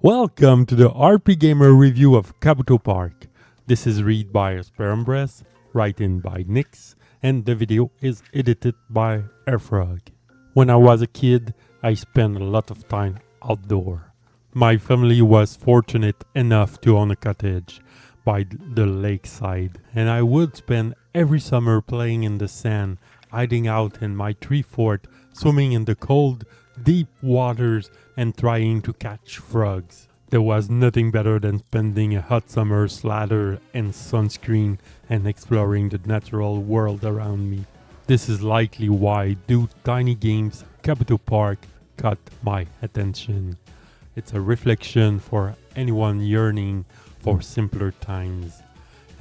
Welcome to the RPGamer review of Kabuto Park. This is read by Spearumbress, written by Nix, and the video is edited by Airfrog. When I was a kid, I spent a lot of time outdoor. My family was fortunate enough to own a cottage by the lakeside, and I would spend every summer playing in the sand, hiding out in my tree fort, swimming in the cold, deep waters, and trying to catch frogs. There was nothing better than spending a hot summer slather and sunscreen and exploring the natural world around me. This is likely why due to tiny games, Kabuto Park caught my attention. It's a reflection for anyone yearning for simpler times,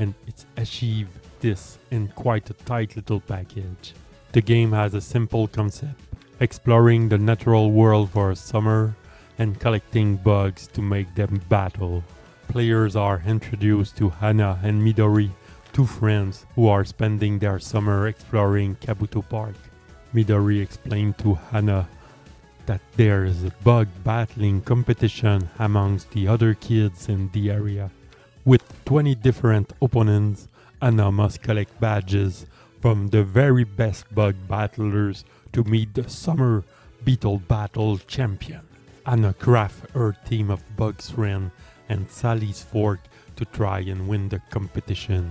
and it's achieved this in quite a tight little package. The game has a simple concept: exploring the natural world for a summer and collecting bugs to make them battle. Players are introduced to Hana and Midori, two friends who are spending their summer exploring Kabuto Park. Midori explained to Hana that there is a bug battling competition amongst the other kids in the area. With 20 different opponents, Hana must collect badges from the very best bug battlers to meet the summer beetle battle champion. Hana crafts her team of Bug's friend and Sally's fork to try and win the competition.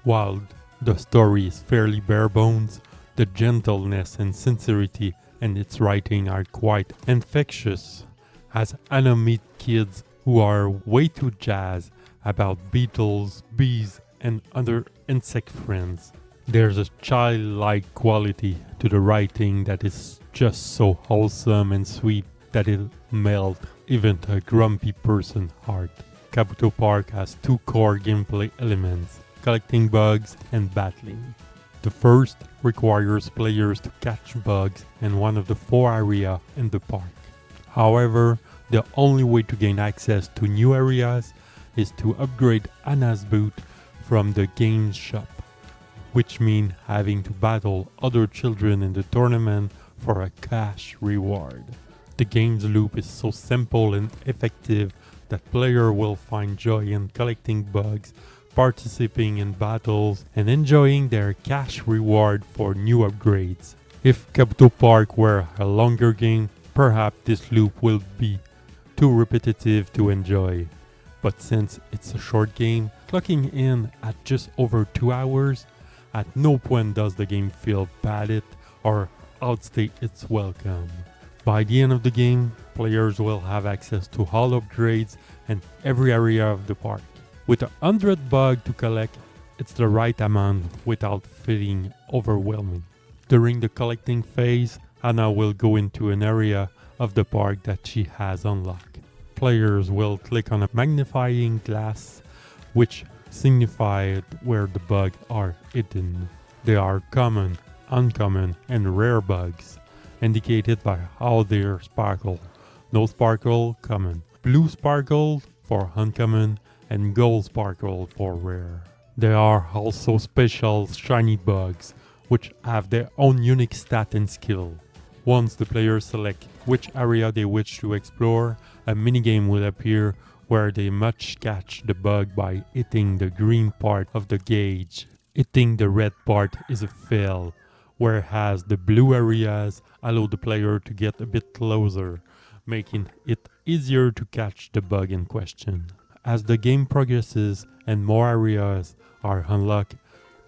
While the story is fairly bare bones, the gentleness and sincerity in its writing are quite infectious, as Hana meets kids who are way too jazzed about beetles, bees, and other insect friends. There's a childlike quality to the writing that is just so wholesome and sweet that it'll melt even a grumpy person's heart. Kabuto Park has two core gameplay elements: collecting bugs and battling. The first requires players to catch bugs in one of the 4 areas in the park. However, the only way to gain access to new areas is to upgrade Hana's boot from the game's shop, which means having to battle other children in the tournament for a cash reward. The game's loop is so simple and effective that players will find joy in collecting bugs, participating in battles, and enjoying their cash reward for new upgrades. If Kabuto Park were a longer game, perhaps this loop will be too repetitive to enjoy. But since it's a short game, clocking in at just over 2 hours, at no point does the game feel padded or outstay its welcome. By the end of the game, players will have access to all upgrades in every area of the park. With 100 bugs to collect, it's the right amount without feeling overwhelming. During the collecting phase, Hana will go into an area of the park that she has unlocked. Players will click on a magnifying glass, which signifies where the bugs are hidden. They are common, uncommon, and rare bugs, indicated by how they sparkle. No sparkle, common. Blue sparkle for uncommon, and gold sparkle for rare. There are also special shiny bugs, which have their own unique stat and skill. Once the players select which area they wish to explore, a minigame will appear where they must catch the bug by hitting the green part of the gauge. Hitting the red part is a fail, whereas the blue areas allow the player to get a bit closer, making it easier to catch the bug in question. As the game progresses and more areas are unlocked,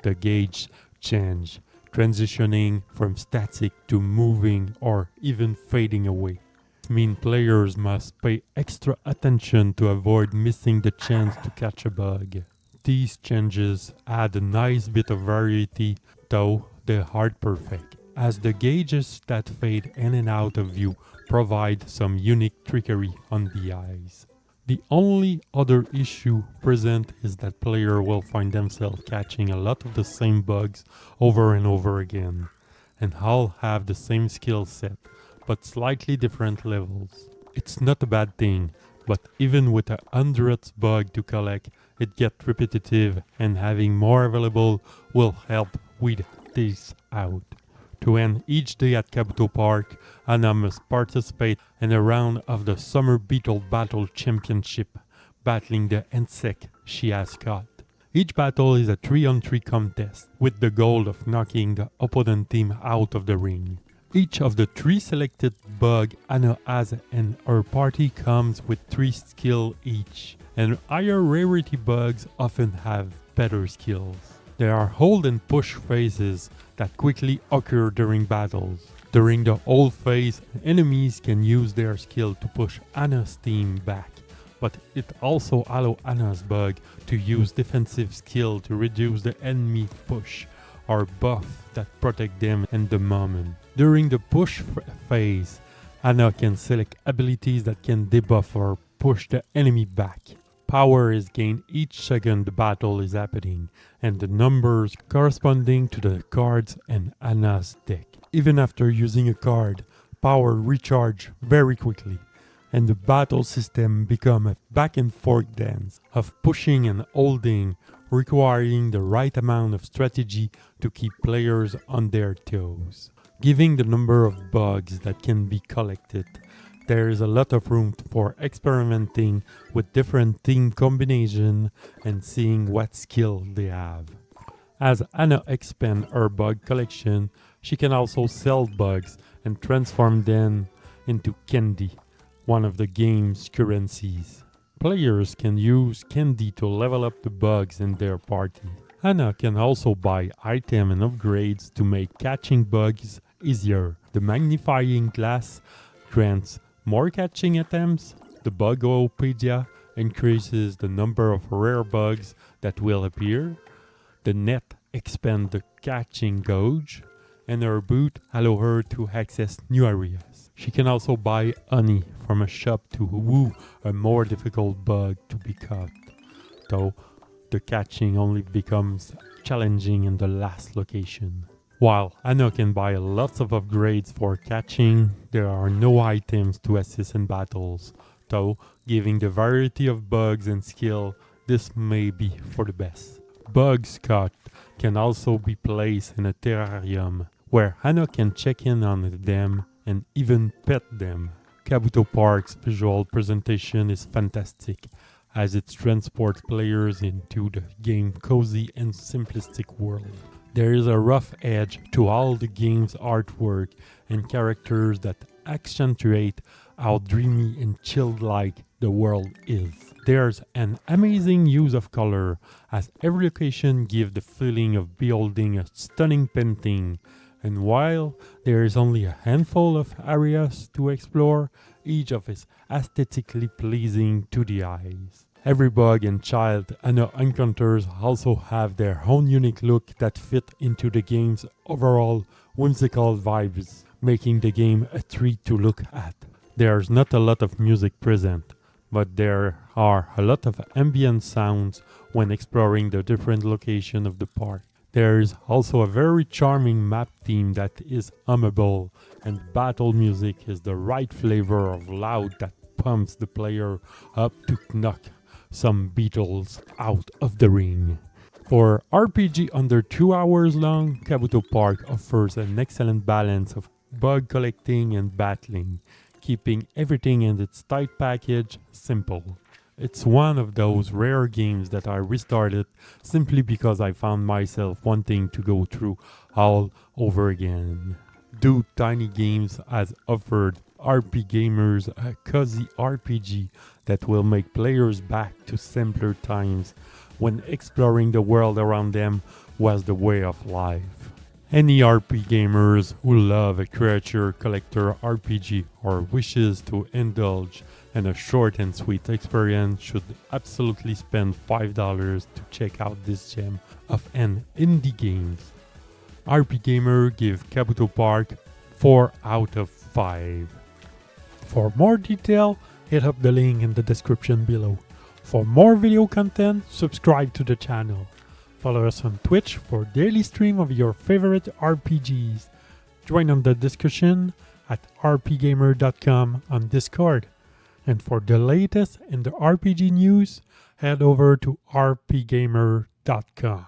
the gauge changes, transitioning from static to moving or even fading away. This means players must pay extra attention to avoid missing the chance to catch a bug. These changes add a nice bit of variety, though they aren't perfect, as the gauges that fade in and out of view provide some unique trickery on the eyes. The only other issue present is that players will find themselves catching a lot of the same bugs over and over again, and all have the same skill set, but slightly different levels. It's not a bad thing, but even with 100 bugs to collect, it gets repetitive, and having more available will help weed this out. To end each day at Kabuto Park, Anna must participate in a round of the Summer Beetle Battle Championship, battling the insect she has caught. Each battle is a 3-on-3 contest, with the goal of knocking the opponent team out of the ring. Each of the 3 selected bugs Anna has and her party comes with 3 skills each, and higher rarity bugs often have better skills. There are hold and push phases that quickly occur during battles. During the hold phase, enemies can use their skill to push Anna's team back, but it also allows Anna's bug to use defensive skill to reduce the enemy push or buff that protect them in the moment. During the push phase, Anna can select abilities that can debuff or push the enemy back. Power is gained each second the battle is happening, and the numbers corresponding to the cards in Anna's deck. Even after using a card, power recharge very quickly, and the battle system become a back and forth dance of pushing and holding, requiring the right amount of strategy to keep players on their toes. Given the number of bugs that can be collected, there is a lot of room for experimenting with different team combinations and seeing what skill they have. As Anna expands her bug collection, she can also sell bugs and transform them into candy, one of the game's currencies. Players can use candy to level up the bugs in their party. Anna can also buy items and upgrades to make catching bugs easier. The magnifying glass grants more catching attempts. The Bugopedia increases the number of rare bugs that will appear. The net expands the catching gauge, and her boot allow her to access new areas. She can also buy honey from a shop to woo a more difficult bug to be caught, though the catching only becomes challenging in the last location. While Anna can buy lots of upgrades for catching, there are no items to assist in battles, though giving the variety of bugs and skill, this may be for the best. Bugs caught can also be placed in a terrarium, where Anna can check in on them and even pet them. Kabuto Park's visual presentation is fantastic, as it transports players into the game's cozy and simplistic world. There is a rough edge to all the game's artwork and characters that accentuate how dreamy and chilled-like the world is. There's an amazing use of color, as every location gives the feeling of beholding a stunning painting, and while there is only a handful of areas to explore, each of is aesthetically pleasing to the eyes. Every bug and child Anna encounters also have their own unique look that fit into the game's overall whimsical vibes, making the game a treat to look at. There's not a lot of music present, but there are a lot of ambient sounds when exploring the different locations of the park. There is also a very charming map theme that is hummable, and battle music is the right flavor of loud that pumps the player up to knock some beetles out of the ring. For RPG under 2 hours long, Kabuto Park offers an excellent balance of bug collecting and battling, keeping everything in its tight package simple. It's one of those rare games that I restarted simply because I found myself wanting to go through all over again. Do Tiny Games has offered RPGamers a cozy RPG that will make players back to simpler times when exploring the world around them was the way of life. Any RPGamers who love a creature collector RPG or wishes to indulge in a short and sweet experience should absolutely spend $5 to check out this gem of an indie game. RPGamer give Kabuto Park 4 out of 5. For more detail, hit up the link in the description below. For more video content, subscribe to the channel. Follow us on Twitch for daily stream of your favorite RPGs. Join on the discussion at rpgamer.com on Discord. And for the latest in the RPG news, head over to rpgamer.com.